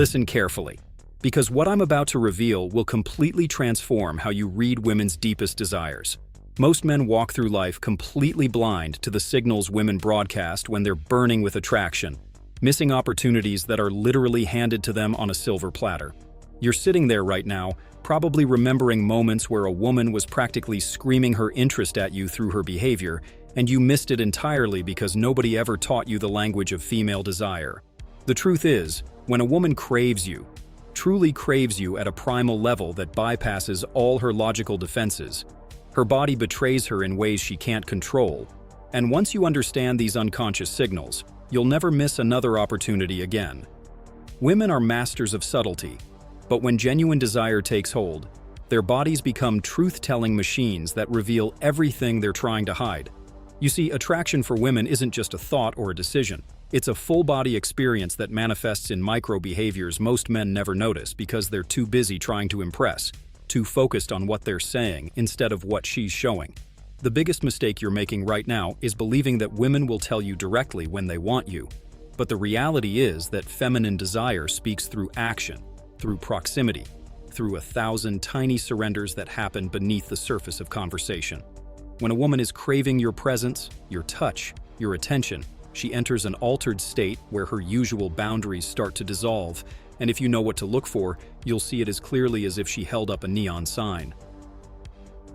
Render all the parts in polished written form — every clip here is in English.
Listen carefully, because what I'm about to reveal will completely transform how you read women's deepest desires. Most men walk through life completely blind to the signals women broadcast when they're burning with attraction, missing opportunities that are literally handed to them on a silver platter. You're sitting there right now, probably remembering moments where a woman was practically screaming her interest at you through her behavior, and you missed it entirely because nobody ever taught you the language of female desire. The truth is, when a woman craves you, truly craves you at a primal level that bypasses all her logical defenses, her body betrays her in ways she can't control. And once you understand these unconscious signals, you'll never miss another opportunity again. Women are masters of subtlety, but when genuine desire takes hold, their bodies become truth-telling machines that reveal everything they're trying to hide. You see, attraction for women isn't just a thought or a decision. It's a full-body experience that manifests in micro-behaviors most men never notice because they're too busy trying to impress, too focused on what they're saying instead of what she's showing. The biggest mistake you're making right now is believing that women will tell you directly when they want you. But the reality is that feminine desire speaks through action, through proximity, through 1,000 tiny surrenders that happen beneath the surface of conversation. When a woman is craving your presence, your touch, your attention, she enters an altered state where her usual boundaries start to dissolve, and if you know what to look for, you'll see it as clearly as if she held up a neon sign.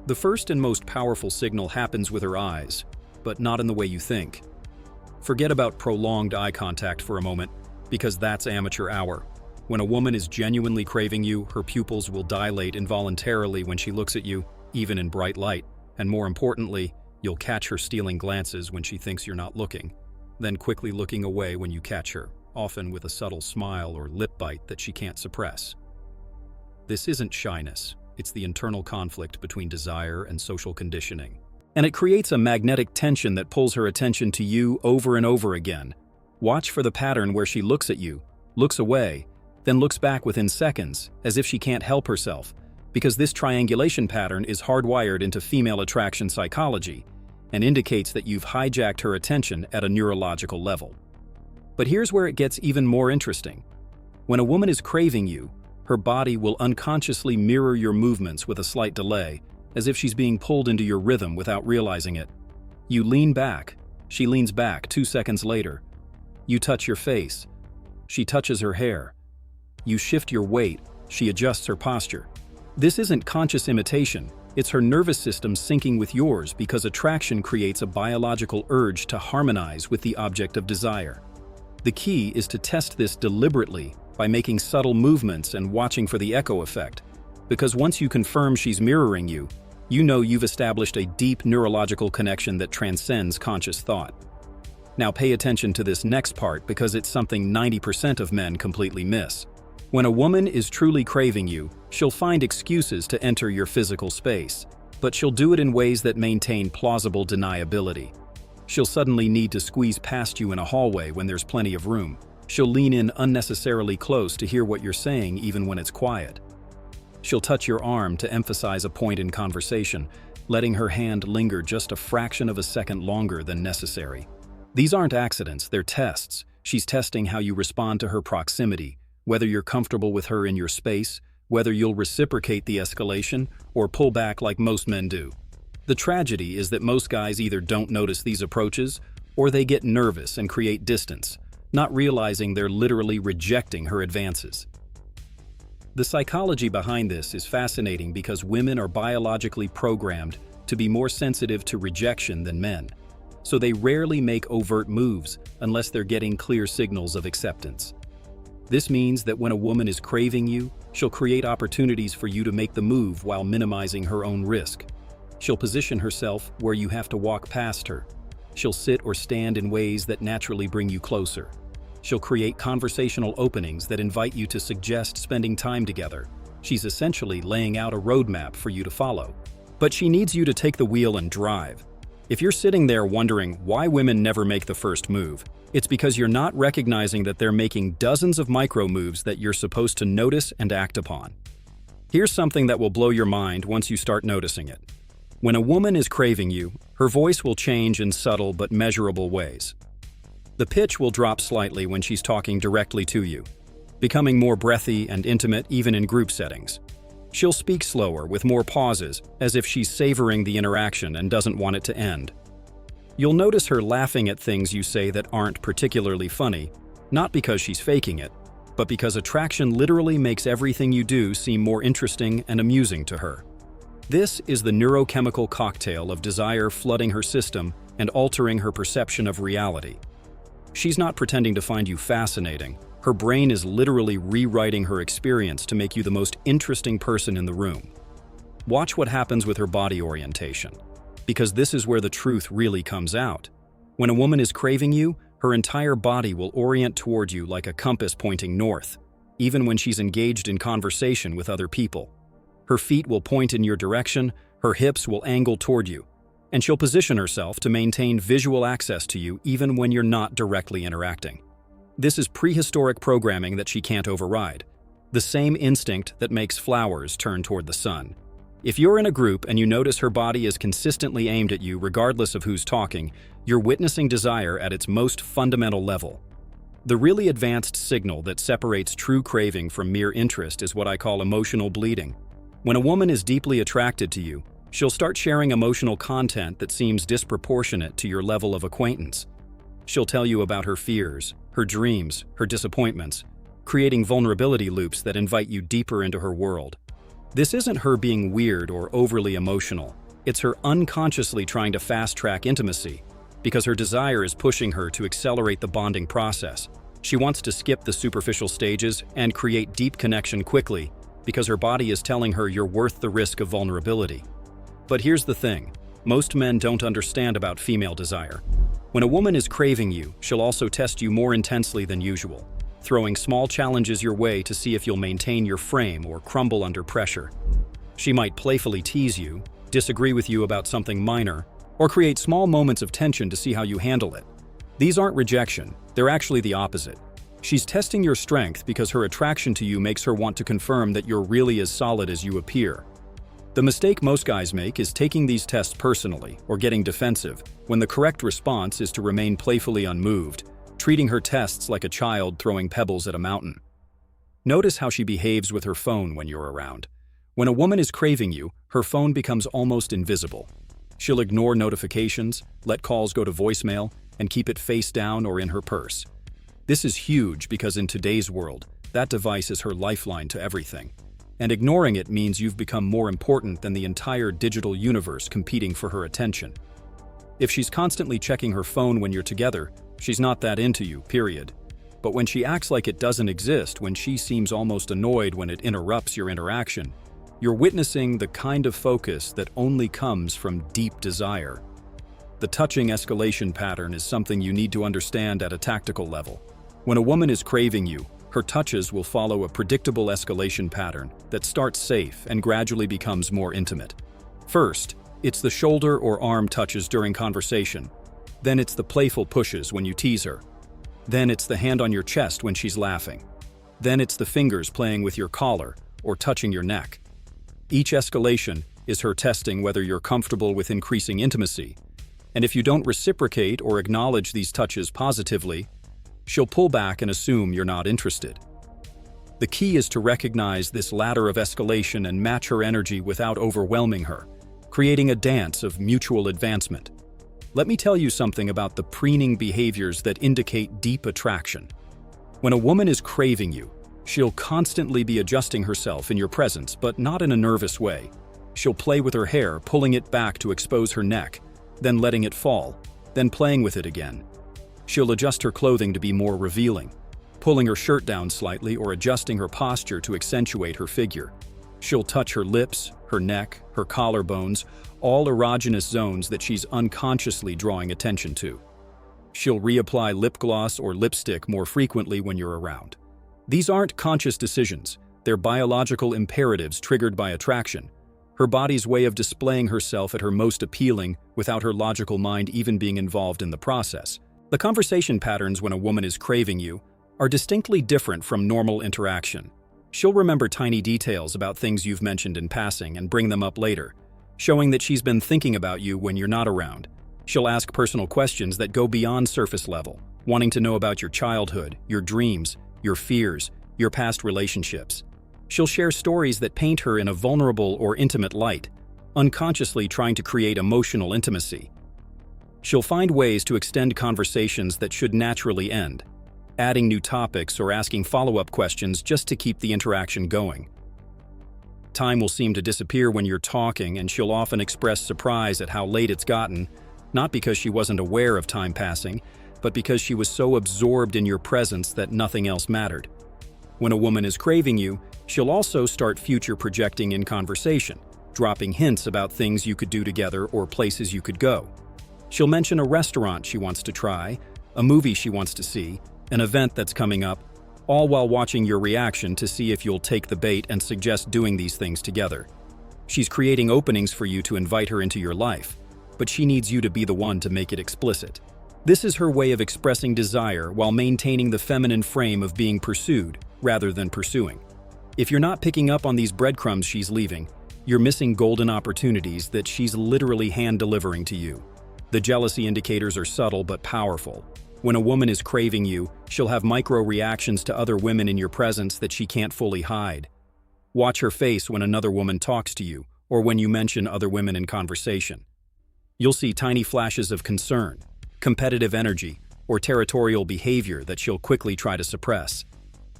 The first and most powerful signal happens with her eyes, but not in the way you think. Forget about prolonged eye contact for a moment, because that's amateur hour. When a woman is genuinely craving you, her pupils will dilate involuntarily when she looks at you, even in bright light. And more importantly, you'll catch her stealing glances when she thinks you're not looking, then quickly looking away when you catch her, often with a subtle smile or lip bite that she can't suppress. This isn't shyness, it's the internal conflict between desire and social conditioning. And it creates a magnetic tension that pulls her attention to you over and over again. Watch for the pattern where she looks at you, looks away, then looks back within seconds, as if she can't help herself, because this triangulation pattern is hardwired into female attraction psychology and indicates that you've hijacked her attention at a neurological level. But here's where it gets even more interesting. When a woman is craving you, her body will unconsciously mirror your movements with a slight delay, as if she's being pulled into your rhythm without realizing it. You lean back, she leans back 2 seconds later. You touch your face, she touches her hair. You shift your weight, she adjusts her posture. This isn't conscious imitation, it's her nervous system syncing with yours because attraction creates a biological urge to harmonize with the object of desire. The key is to test this deliberately by making subtle movements and watching for the echo effect, because once you confirm she's mirroring you, you know you've established a deep neurological connection that transcends conscious thought. Now pay attention to this next part because it's something 90% of men completely miss. When a woman is truly craving you, she'll find excuses to enter your physical space, but she'll do it in ways that maintain plausible deniability. She'll suddenly need to squeeze past you in a hallway when there's plenty of room. She'll lean in unnecessarily close to hear what you're saying even when it's quiet. She'll touch your arm to emphasize a point in conversation, letting her hand linger just a fraction of a second longer than necessary. These aren't accidents, they're tests. She's testing how you respond to her proximity, whether you're comfortable with her in your space, whether you'll reciprocate the escalation, or pull back like most men do. The tragedy is that most guys either don't notice these approaches, or they get nervous and create distance, not realizing they're literally rejecting her advances. The psychology behind this is fascinating because women are biologically programmed to be more sensitive to rejection than men, so they rarely make overt moves unless they're getting clear signals of acceptance. This means that when a woman is craving you, she'll create opportunities for you to make the move while minimizing her own risk. She'll position herself where you have to walk past her. She'll sit or stand in ways that naturally bring you closer. She'll create conversational openings that invite you to suggest spending time together. She's essentially laying out a roadmap for you to follow. But she needs you to take the wheel and drive. If you're sitting there wondering why women never make the first move, it's because you're not recognizing that they're making dozens of micro moves that you're supposed to notice and act upon. Here's something that will blow your mind once you start noticing it. When a woman is craving you, her voice will change in subtle but measurable ways. The pitch will drop slightly when she's talking directly to you, becoming more breathy and intimate even in group settings. She'll speak slower, with more pauses, as if she's savoring the interaction and doesn't want it to end. You'll notice her laughing at things you say that aren't particularly funny, not because she's faking it, but because attraction literally makes everything you do seem more interesting and amusing to her. This is the neurochemical cocktail of desire flooding her system and altering her perception of reality. She's not pretending to find you fascinating. Her brain is literally rewriting her experience to make you the most interesting person in the room. Watch what happens with her body orientation, because this is where the truth really comes out. When a woman is craving you, her entire body will orient toward you like a compass pointing north, even when she's engaged in conversation with other people. Her feet will point in your direction, her hips will angle toward you, and she'll position herself to maintain visual access to you even when you're not directly interacting. This is prehistoric programming that she can't override, the same instinct that makes flowers turn toward the sun. If you're in a group and you notice her body is consistently aimed at you regardless of who's talking, you're witnessing desire at its most fundamental level. The really advanced signal that separates true craving from mere interest is what I call emotional bleeding. When a woman is deeply attracted to you, she'll start sharing emotional content that seems disproportionate to your level of acquaintance. She'll tell you about her fears, her dreams, her disappointments, creating vulnerability loops that invite you deeper into her world. This isn't her being weird or overly emotional. It's her unconsciously trying to fast-track intimacy, because her desire is pushing her to accelerate the bonding process. She wants to skip the superficial stages and create deep connection quickly, because her body is telling her you're worth the risk of vulnerability. But here's the thing, most men don't understand about female desire. When a woman is craving you, she'll also test you more intensely than usual, throwing small challenges your way to see if you'll maintain your frame or crumble under pressure. She might playfully tease you, disagree with you about something minor, or create small moments of tension to see how you handle it. These aren't rejection, they're actually the opposite. She's testing your strength because her attraction to you makes her want to confirm that you're really as solid as you appear. The mistake most guys make is taking these tests personally or getting defensive, when the correct response is to remain playfully unmoved, treating her tests like a child throwing pebbles at a mountain. Notice how she behaves with her phone when you're around. When a woman is craving you, her phone becomes almost invisible. She'll ignore notifications, let calls go to voicemail, and keep it face down or in her purse. This is huge because in today's world, that device is her lifeline to everything. And ignoring it means you've become more important than the entire digital universe competing for her attention. If she's constantly checking her phone when you're together, she's not that into you, period. But when she acts like it doesn't exist, when she seems almost annoyed when it interrupts your interaction, you're witnessing the kind of focus that only comes from deep desire. The touching escalation pattern is something you need to understand at a tactical level. When a woman is craving you, her touches will follow a predictable escalation pattern that starts safe and gradually becomes more intimate. First, it's the shoulder or arm touches during conversation. Then it's the playful pushes when you tease her. Then it's the hand on your chest when she's laughing. Then it's the fingers playing with your collar or touching your neck. Each escalation is her testing whether you're comfortable with increasing intimacy. And if you don't reciprocate or acknowledge these touches positively, she'll pull back and assume you're not interested. The key is to recognize this ladder of escalation and match her energy without overwhelming her, creating a dance of mutual advancement. Let me tell you something about the preening behaviors that indicate deep attraction. When a woman is craving you, she'll constantly be adjusting herself in your presence, but not in a nervous way. She'll play with her hair, pulling it back to expose her neck, then letting it fall, then playing with it again. She'll adjust her clothing to be more revealing, pulling her shirt down slightly or adjusting her posture to accentuate her figure. She'll touch her lips, her neck, her collarbones, all erogenous zones that she's unconsciously drawing attention to. She'll reapply lip gloss or lipstick more frequently when you're around. These aren't conscious decisions, they're biological imperatives triggered by attraction, her body's way of displaying herself at her most appealing without her logical mind even being involved in the process. The conversation patterns when a woman is craving you are distinctly different from normal interaction. She'll remember tiny details about things you've mentioned in passing and bring them up later, showing that she's been thinking about you when you're not around. She'll ask personal questions that go beyond surface level, wanting to know about your childhood, your dreams, your fears, your past relationships. She'll share stories that paint her in a vulnerable or intimate light, unconsciously trying to create emotional intimacy. She'll find ways to extend conversations that should naturally end, adding new topics or asking follow-up questions just to keep the interaction going. Time will seem to disappear when you're talking, and she'll often express surprise at how late it's gotten, not because she wasn't aware of time passing, but because she was so absorbed in your presence that nothing else mattered. When a woman is craving you, she'll also start future projecting in conversation, dropping hints about things you could do together or places you could go. She'll mention a restaurant she wants to try, a movie she wants to see, an event that's coming up, all while watching your reaction to see if you'll take the bait and suggest doing these things together. She's creating openings for you to invite her into your life, but she needs you to be the one to make it explicit. This is her way of expressing desire while maintaining the feminine frame of being pursued rather than pursuing. If you're not picking up on these breadcrumbs she's leaving, you're missing golden opportunities that she's literally hand-delivering to you. The jealousy indicators are subtle but powerful. When a woman is craving you, she'll have micro-reactions to other women in your presence that she can't fully hide. Watch her face when another woman talks to you, or when you mention other women in conversation. You'll see tiny flashes of concern, competitive energy, or territorial behavior that she'll quickly try to suppress.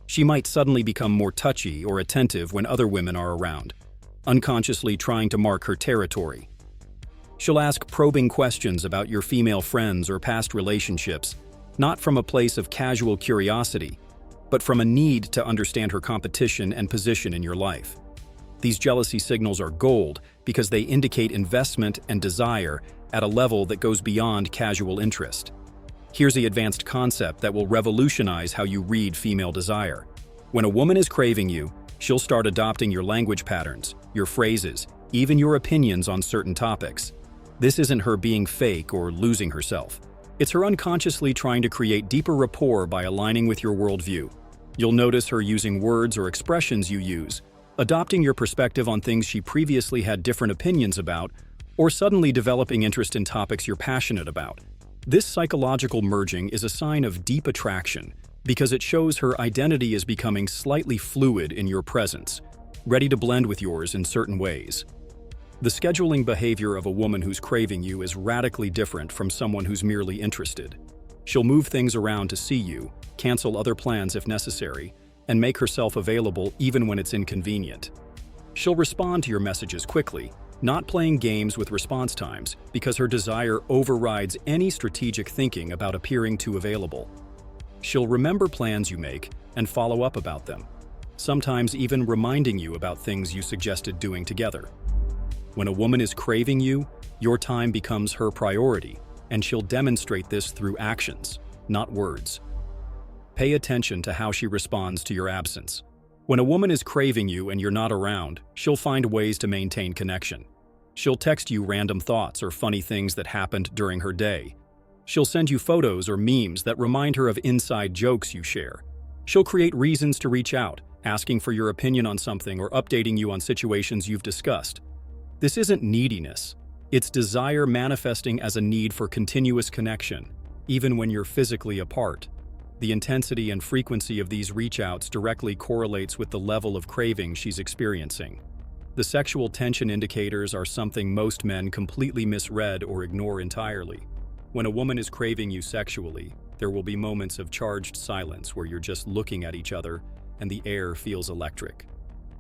She might suddenly become more touchy or attentive when other women are around, unconsciously trying to mark her territory. She'll ask probing questions about your female friends or past relationships, not from a place of casual curiosity, but from a need to understand her competition and position in your life. These jealousy signals are gold because they indicate investment and desire at a level that goes beyond casual interest. Here's the advanced concept that will revolutionize how you read female desire. When a woman is craving you, she'll start adopting your language patterns, your phrases, even your opinions on certain topics. This isn't her being fake or losing herself. It's her unconsciously trying to create deeper rapport by aligning with your worldview. You'll notice her using words or expressions you use, adopting your perspective on things she previously had different opinions about, or suddenly developing interest in topics you're passionate about. This psychological merging is a sign of deep attraction because it shows her identity is becoming slightly fluid in your presence, ready to blend with yours in certain ways. The scheduling behavior of a woman who's craving you is radically different from someone who's merely interested. She'll move things around to see you, cancel other plans if necessary, and make herself available even when it's inconvenient. She'll respond to your messages quickly, not playing games with response times because her desire overrides any strategic thinking about appearing too available. She'll remember plans you make and follow up about them, sometimes even reminding you about things you suggested doing together. When a woman is craving you, your time becomes her priority, and she'll demonstrate this through actions, not words. Pay attention to how she responds to your absence. When a woman is craving you and you're not around, she'll find ways to maintain connection. She'll text you random thoughts or funny things that happened during her day. She'll send you photos or memes that remind her of inside jokes you share. She'll create reasons to reach out, asking for your opinion on something or updating you on situations you've discussed. This isn't neediness. It's desire manifesting as a need for continuous connection, even when you're physically apart. The intensity and frequency of these reach-outs directly correlates with the level of craving she's experiencing. The sexual tension indicators are something most men completely misread or ignore entirely. When a woman is craving you sexually, there will be moments of charged silence where you're just looking at each other and the air feels electric.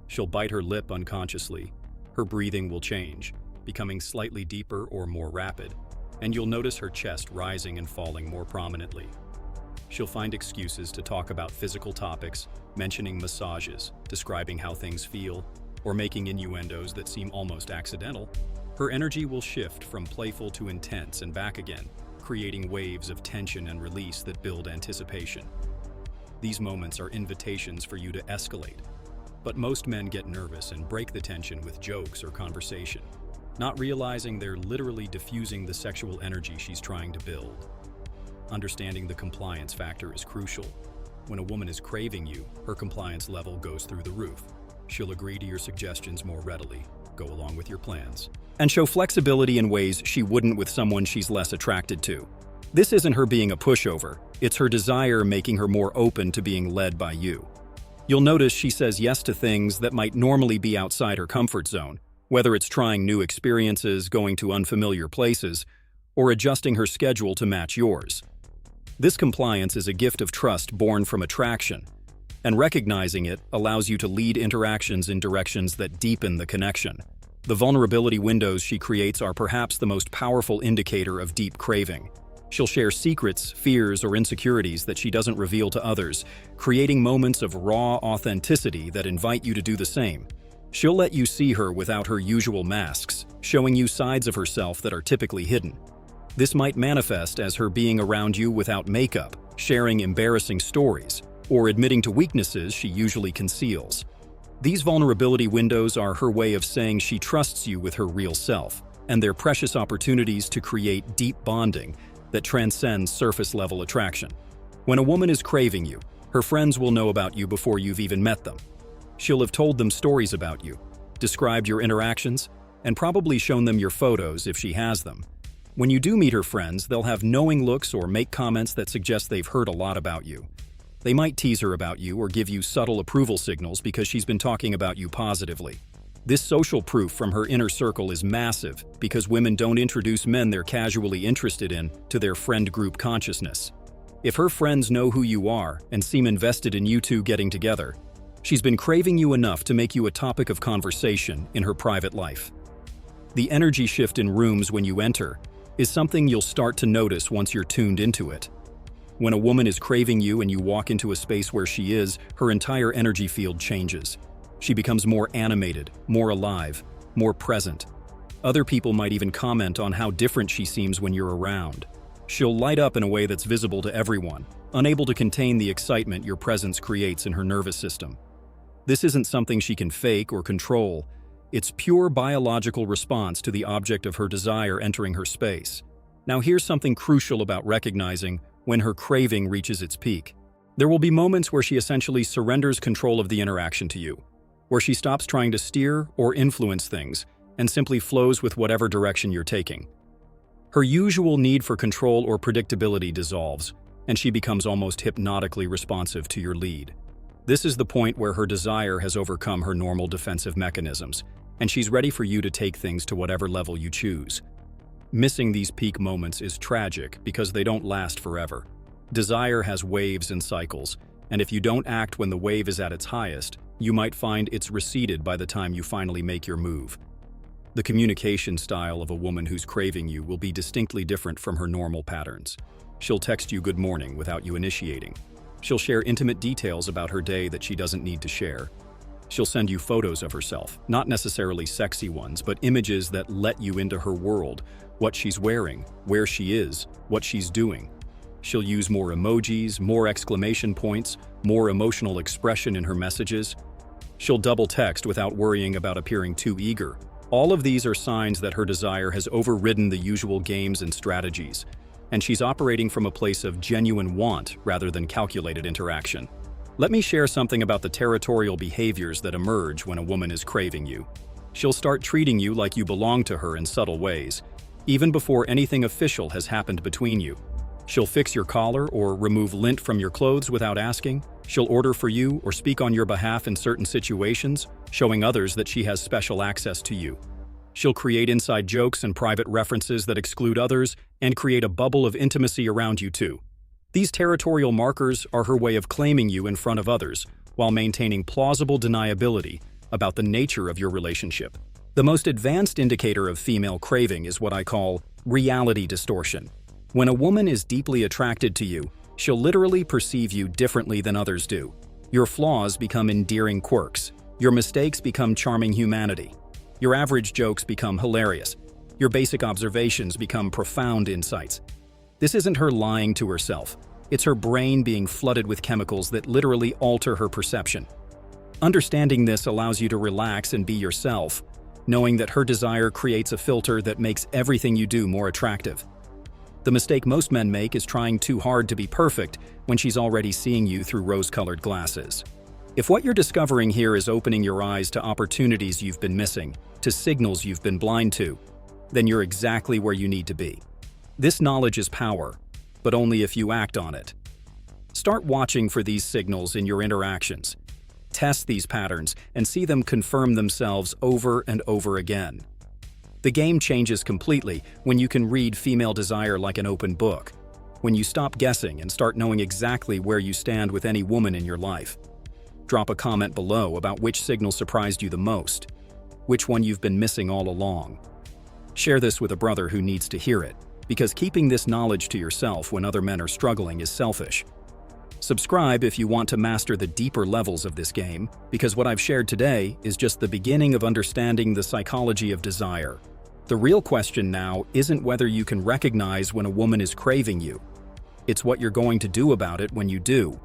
She'll bite her lip unconsciously. Her breathing will change, becoming slightly deeper or more rapid, and you'll notice her chest rising and falling more prominently. She'll find excuses to talk about physical topics, mentioning massages, describing how things feel, or making innuendos that seem almost accidental. Her energy will shift from playful to intense and back again, creating waves of tension and release that build anticipation. These moments are invitations for you to escalate. But most men get nervous and break the tension with jokes or conversation, not realizing they're literally diffusing the sexual energy she's trying to build. Understanding the compliance factor is crucial. When a woman is craving you, her compliance level goes through the roof. She'll agree to your suggestions more readily, go along with your plans, and show flexibility in ways she wouldn't with someone she's less attracted to. This isn't her being a pushover, it's her desire making her more open to being led by you. You'll notice she says yes to things that might normally be outside her comfort zone, whether it's trying new experiences, going to unfamiliar places, or adjusting her schedule to match yours. This compliance is a gift of trust born from attraction, and recognizing it allows you to lead interactions in directions that deepen the connection. The vulnerability windows she creates are perhaps the most powerful indicator of deep craving. She'll share secrets, fears, or insecurities that she doesn't reveal to others, creating moments of raw authenticity that invite you to do the same. She'll let you see her without her usual masks, showing you sides of herself that are typically hidden. This might manifest as her being around you without makeup, sharing embarrassing stories, or admitting to weaknesses she usually conceals. These vulnerability windows are her way of saying she trusts you with her real self, and they're precious opportunities to create deep bonding that transcends surface-level attraction. When a woman is craving you, her friends will know about you before you've even met them. She'll have told them stories about you, described your interactions, and probably shown them your photos if she has them. When you do meet her friends, they'll have knowing looks or make comments that suggest they've heard a lot about you. They might tease her about you or give you subtle approval signals because she's been talking about you positively. This social proof from her inner circle is massive because women don't introduce men they're casually interested in to their friend group consciousness. If her friends know who you are and seem invested in you two getting together, she's been craving you enough to make you a topic of conversation in her private life. The energy shift in rooms when you enter is something you'll start to notice once you're tuned into it. When a woman is craving you and you walk into a space where she is, her entire energy field changes. She becomes more animated, more alive, more present. Other people might even comment on how different she seems when you're around. She'll light up in a way that's visible to everyone, unable to contain the excitement your presence creates in her nervous system. This isn't something she can fake or control. It's pure biological response to the object of her desire entering her space. Now here's something crucial about recognizing when her craving reaches its peak. There will be moments where she essentially surrenders control of the interaction to you, where she stops trying to steer or influence things and simply flows with whatever direction you're taking. Her usual need for control or predictability dissolves, and she becomes almost hypnotically responsive to your lead. This is the point where her desire has overcome her normal defensive mechanisms, and she's ready for you to take things to whatever level you choose. Missing these peak moments is tragic because they don't last forever. Desire has waves and cycles, and if you don't act when the wave is at its highest, you might find it's receded by the time you finally make your move. The communication style of a woman who's craving you will be distinctly different from her normal patterns. She'll text you good morning without you initiating. She'll share intimate details about her day that she doesn't need to share. She'll send you photos of herself, not necessarily sexy ones, but images that let you into her world, what she's wearing, where she is, what she's doing. She'll use more emojis, more exclamation points, more emotional expression in her messages. She'll double text without worrying about appearing too eager. All of these are signs that her desire has overridden the usual games and strategies, and she's operating from a place of genuine want rather than calculated interaction. Let me share something about the territorial behaviors that emerge when a woman is craving you. She'll start treating you like you belong to her in subtle ways, even before anything official has happened between you. She'll fix your collar or remove lint from your clothes without asking. She'll order for you or speak on your behalf in certain situations, showing others that she has special access to you. She'll create inside jokes and private references that exclude others and create a bubble of intimacy around you too. These territorial markers are her way of claiming you in front of others while maintaining plausible deniability about the nature of your relationship. The most advanced indicator of female craving is what I call reality distortion. When a woman is deeply attracted to you, she'll literally perceive you differently than others do. Your flaws become endearing quirks. Your mistakes become charming humanity. Your average jokes become hilarious. Your basic observations become profound insights. This isn't her lying to herself. It's her brain being flooded with chemicals that literally alter her perception. Understanding this allows you to relax and be yourself, knowing that her desire creates a filter that makes everything you do more attractive. The mistake most men make is trying too hard to be perfect when she's already seeing you through rose-colored glasses. If what you're discovering here is opening your eyes to opportunities you've been missing, to signals you've been blind to, then you're exactly where you need to be. This knowledge is power, but only if you act on it. Start watching for these signals in your interactions. Test these patterns and see them confirm themselves over and over again. The game changes completely when you can read female desire like an open book, when you stop guessing and start knowing exactly where you stand with any woman in your life. Drop a comment below about which signal surprised you the most, which one you've been missing all along. Share this with a brother who needs to hear it, because keeping this knowledge to yourself when other men are struggling is selfish. Subscribe if you want to master the deeper levels of this game, because what I've shared today is just the beginning of understanding the psychology of desire. The real question now isn't whether you can recognize when a woman is craving you. It's what you're going to do about it when you do.